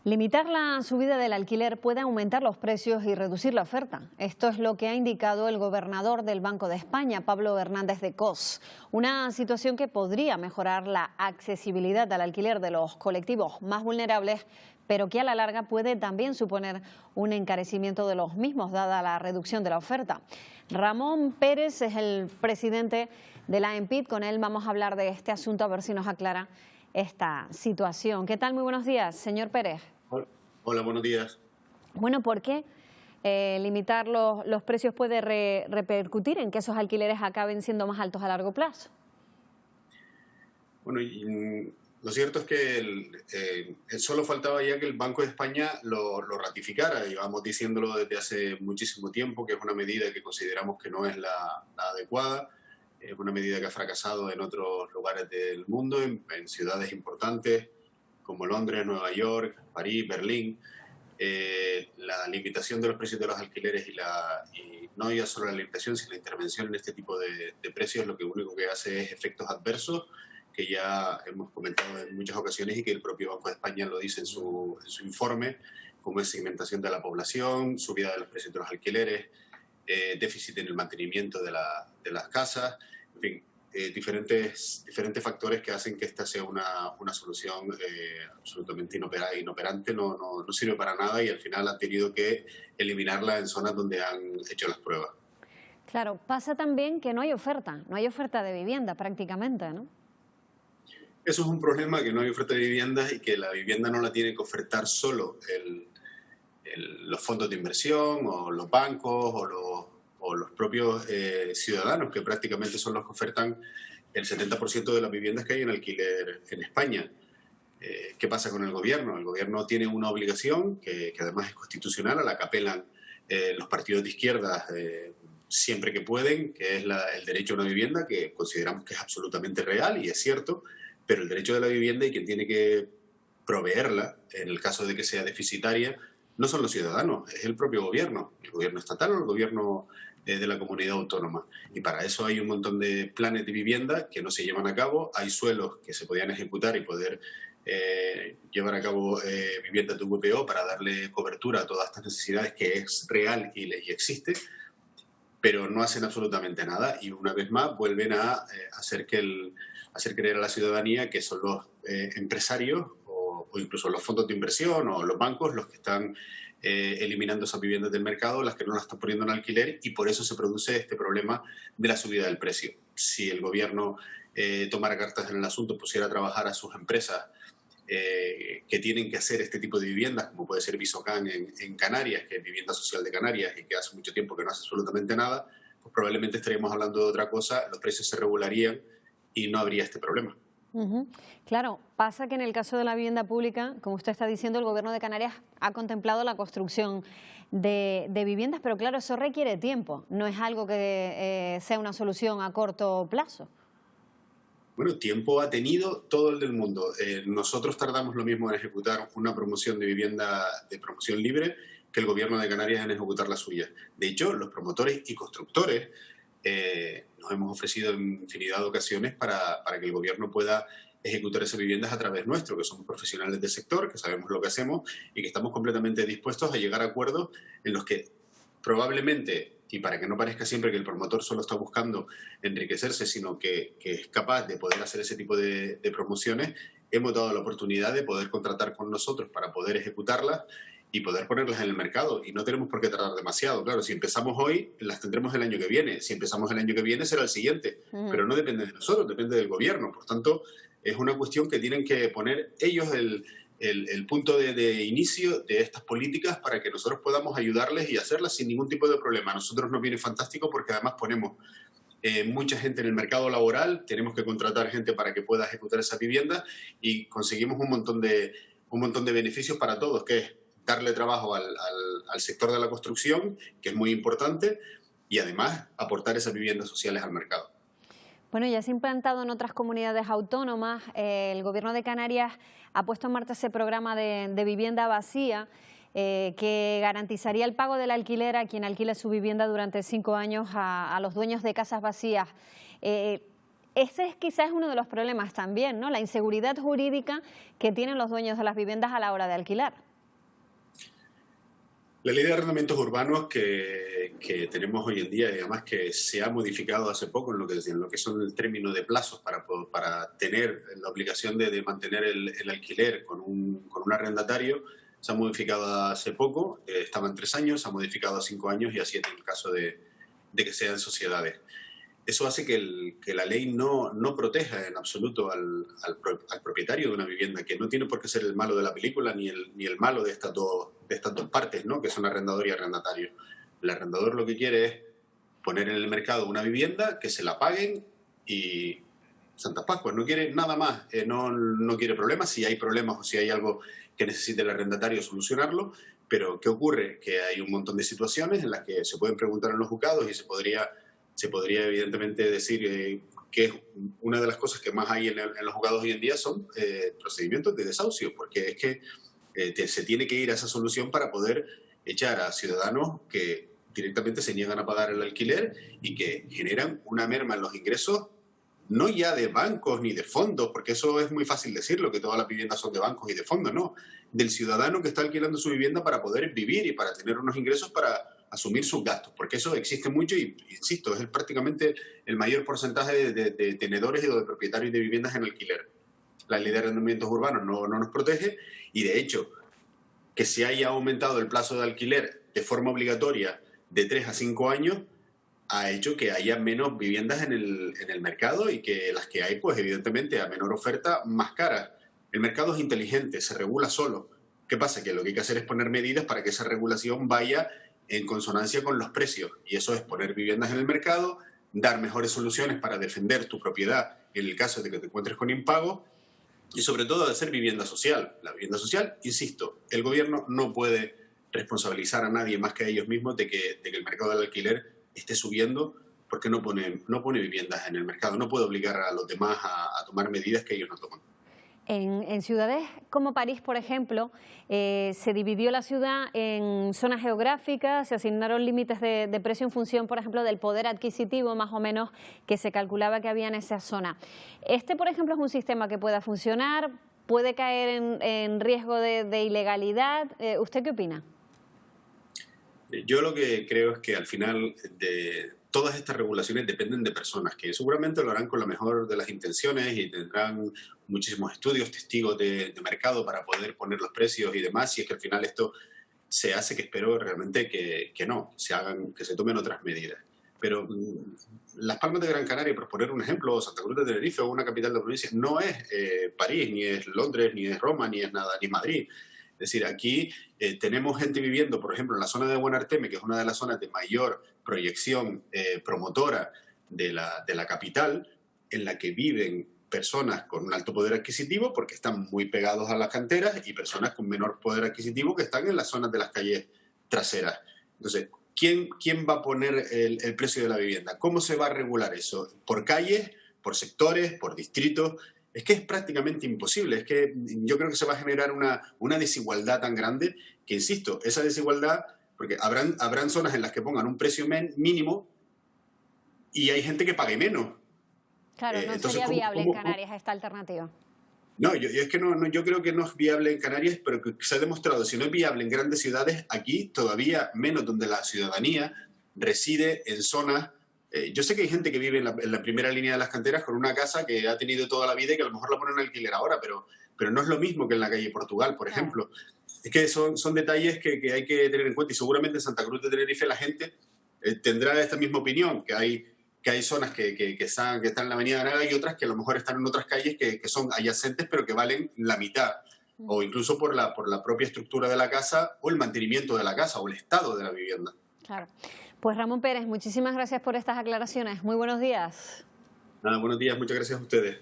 Limitar la subida del alquiler puede aumentar los precios y reducir la oferta. Esto es lo que ha indicado el gobernador del Banco de España, Pablo Hernández de Cos. Una situación que podría mejorar la accesibilidad al alquiler de los colectivos más vulnerables, pero que a la larga puede también suponer un encarecimiento de los mismos, dada la reducción de la oferta. Ramón Pérez es el presidente de la AEMPID. Con él vamos a hablar de este asunto, a ver si nos aclara esta situación. ¿Qué tal? Muy buenos días, señor Pérez. Hola, buenos días. Bueno, ¿por qué limitar los precios puede repercutir en que esos alquileres acaben siendo más altos a largo plazo? Bueno, lo cierto es que solo faltaba ya que el Banco de España lo ratificara. Llevamos diciéndolo desde hace muchísimo tiempo, que es una medida que consideramos que no es la adecuada. Es una medida que ha fracasado en otros lugares del mundo, en ciudades importantes como Londres, Nueva York, París, Berlín. La limitación de los precios de los alquileres y no ya solo la limitación, sino la intervención en este tipo de precios, lo que único que hace es efectos adversos, que ya hemos comentado en muchas ocasiones y que el propio Banco de España lo dice en su informe, como es segmentación de la población, subida de los precios de los alquileres, déficit en el mantenimiento de las casas, en fin, diferentes factores que hacen que esta sea una solución absolutamente inoperante, no sirve para nada y al final han tenido que eliminarla en zonas donde han hecho las pruebas. Claro, pasa también que no hay oferta de vivienda prácticamente, ¿no? Eso es un problema, que no hay oferta de viviendas y que la vivienda no la tiene que ofertar solo los fondos de inversión o los bancos o los propios ciudadanos, que prácticamente son los que ofertan el 70% de las viviendas que hay en alquiler en España. ¿Qué pasa con el gobierno? El gobierno tiene una obligación que además es constitucional, a la que apelan los partidos de izquierda siempre que pueden, que es el derecho a una vivienda, que consideramos que es absolutamente real y es cierto, pero el derecho de la vivienda y quien tiene que proveerla, en el caso de que sea deficitaria, no son los ciudadanos, es el propio gobierno, el gobierno estatal o el gobierno de la comunidad autónoma. Y para eso hay un montón de planes de vivienda que no se llevan a cabo, hay suelos que se podían ejecutar y poder llevar a cabo viviendas de VPO para darle cobertura a todas estas necesidades, que es real y existe, pero no hacen absolutamente nada y una vez más vuelven a hacer creer a la ciudadanía que son los empresarios o incluso los fondos de inversión o los bancos los que están eliminando esas viviendas del mercado, las que no las están poniendo en alquiler, y por eso se produce este problema de la subida del precio. Si el gobierno tomara cartas en el asunto, pusiera a trabajar a sus empresas que tienen que hacer este tipo de viviendas, como puede ser Visocan en Canarias, que es vivienda social de Canarias y que hace mucho tiempo que no hace absolutamente nada, pues probablemente estaríamos hablando de otra cosa, los precios se regularían y no habría este problema. Claro, pasa que en el caso de la vivienda pública, como usted está diciendo, el Gobierno de Canarias ha contemplado la construcción de viviendas, pero claro, eso requiere tiempo, no es algo que sea una solución a corto plazo. Bueno, tiempo ha tenido todo el del mundo. Nosotros tardamos lo mismo en ejecutar una promoción de vivienda de promoción libre que el Gobierno de Canarias en ejecutar la suya. De hecho, los promotores y constructores nos hemos ofrecido en infinidad de ocasiones para que el gobierno pueda ejecutar esas viviendas a través nuestro, que somos profesionales del sector, que sabemos lo que hacemos y que estamos completamente dispuestos a llegar a acuerdos en los que probablemente, y para que no parezca siempre que el promotor solo está buscando enriquecerse, sino que es capaz de poder hacer ese tipo de promociones, hemos dado la oportunidad de poder contratar con nosotros para poder ejecutarlas y poder ponerlas en el mercado. Y no tenemos por qué tardar demasiado. Claro, si empezamos hoy, las tendremos el año que viene. Si empezamos el año que viene, será el siguiente. Pero no depende de nosotros, depende del gobierno. Por tanto, es una cuestión que tienen que poner ellos el punto de inicio de estas políticas para que nosotros podamos ayudarles y hacerlas sin ningún tipo de problema. A nosotros nos viene fantástico porque además ponemos mucha gente en el mercado laboral, tenemos que contratar gente para que pueda ejecutar esa vivienda y conseguimos un montón de beneficios para todos, que es darle trabajo al sector de la construcción, que es muy importante, y además aportar esas viviendas sociales al mercado. Bueno, ya se ha implantado en otras comunidades autónomas. El Gobierno de Canarias ha puesto en marcha ese programa de vivienda vacía que garantizaría el pago del alquiler a quien alquile su vivienda durante 5 años a los dueños de casas vacías. Ese es quizás uno de los problemas también, ¿no? La inseguridad jurídica que tienen los dueños de las viviendas a la hora de alquilar. La ley de arrendamientos urbanos que tenemos hoy en día, y además que se ha modificado hace poco en lo que son el término de plazos para tener la obligación de mantener el alquiler con un arrendatario, se ha modificado hace poco, estaba en 3 años, se ha modificado a 5 años y a 7 en el caso de que sean sociedades. Eso hace que la ley no proteja en absoluto al propietario de una vivienda, que no tiene por qué ser el malo de la película ni el malo de estas dos partes, ¿no? Que son arrendador y arrendatario. El arrendador lo que quiere es poner en el mercado una vivienda, que se la paguen y Santa Pascua, no quiere nada más, no quiere problemas. Si hay problemas o si hay algo que necesite el arrendatario, solucionarlo. Pero ¿qué ocurre? Que hay un montón de situaciones en las que se pueden preguntar en los juzgados y se podría evidentemente decir que una de las cosas que más hay en los juzgados hoy en día son procedimientos de desahucio, porque es que se tiene que ir a esa solución para poder echar a ciudadanos que directamente se niegan a pagar el alquiler y que generan una merma en los ingresos, no ya de bancos ni de fondos, porque eso es muy fácil decirlo, que todas las viviendas son de bancos y de fondos, no, del ciudadano que está alquilando su vivienda para poder vivir y para tener unos ingresos para asumir sus gastos, porque eso existe mucho y, insisto, es prácticamente el mayor porcentaje de tenedores y de propietarios de viviendas en alquiler. La ley de arrendamientos urbanos no nos protege y, de hecho, que se haya aumentado el plazo de alquiler de forma obligatoria de 3 a 5 años ha hecho que haya menos viviendas en el mercado y que las que hay, pues evidentemente, a menor oferta, más caras. El mercado es inteligente, se regula solo. ¿Qué pasa? Que lo que hay que hacer es poner medidas para que esa regulación vaya en consonancia con los precios. Y eso es poner viviendas en el mercado, dar mejores soluciones para defender tu propiedad en el caso de que te encuentres con impago y sobre todo hacer vivienda social. La vivienda social, insisto, el gobierno no puede responsabilizar a nadie más que a ellos mismos de que el mercado del alquiler esté subiendo porque no pone viviendas en el mercado. No puede obligar a los demás a tomar medidas que ellos no toman. En ciudades como París, por ejemplo, se dividió la ciudad en zonas geográficas, se asignaron límites de precio en función, por ejemplo, del poder adquisitivo más o menos que se calculaba que había en esa zona. Este, por ejemplo, es un sistema que pueda funcionar, puede caer en riesgo de ilegalidad. ¿Usted qué opina? Yo lo que creo es que al final todas estas regulaciones dependen de personas que seguramente lo harán con la mejor de las intenciones y tendrán muchísimos estudios, testigos de mercado para poder poner los precios y demás, y es que al final esto se hace, que espero realmente que no, que se tomen otras medidas. Pero Las Palmas de Gran Canaria, por poner un ejemplo, Santa Cruz de Tenerife o una capital de provincia, no es París, ni es Londres, ni es Roma, ni es nada, ni Madrid. Es decir, aquí tenemos gente viviendo, por ejemplo, en la zona de Buenarteme, que es una de las zonas de mayor proyección promotora de la capital, en la que viven personas con un alto poder adquisitivo porque están muy pegados a las canteras y personas con menor poder adquisitivo que están en las zonas de las calles traseras. Entonces, ¿quién va a poner el precio de la vivienda? ¿Cómo se va a regular eso? ¿Por calles? ¿Por sectores? ¿Por distritos? Es que es prácticamente imposible. Es que yo creo que se va a generar una desigualdad tan grande que, insisto, esa desigualdad, porque habrán zonas en las que pongan un precio mínimo y hay gente que pague menos. Claro, no entonces, sería viable en Canarias esta alternativa. No, yo creo que no es viable en Canarias, pero que se ha demostrado, si no es viable en grandes ciudades, aquí todavía menos, donde la ciudadanía reside en zonas. Yo sé que hay gente que vive en la primera línea de las canteras con una casa que ha tenido toda la vida y que a lo mejor la ponen en alquiler ahora, pero no es lo mismo que en la calle Portugal, por ejemplo. Es que son detalles que hay que tener en cuenta, y seguramente en Santa Cruz de Tenerife la gente tendrá esta misma opinión, que hay zonas que están en la avenida Naga y otras que a lo mejor están en otras calles que son adyacentes pero que valen la mitad, o incluso por la propia estructura de la casa o el mantenimiento de la casa o el estado de la vivienda. Claro. Pues Ramón Pérez, muchísimas gracias por estas aclaraciones. Muy buenos días. Nada, buenos días, muchas gracias a ustedes.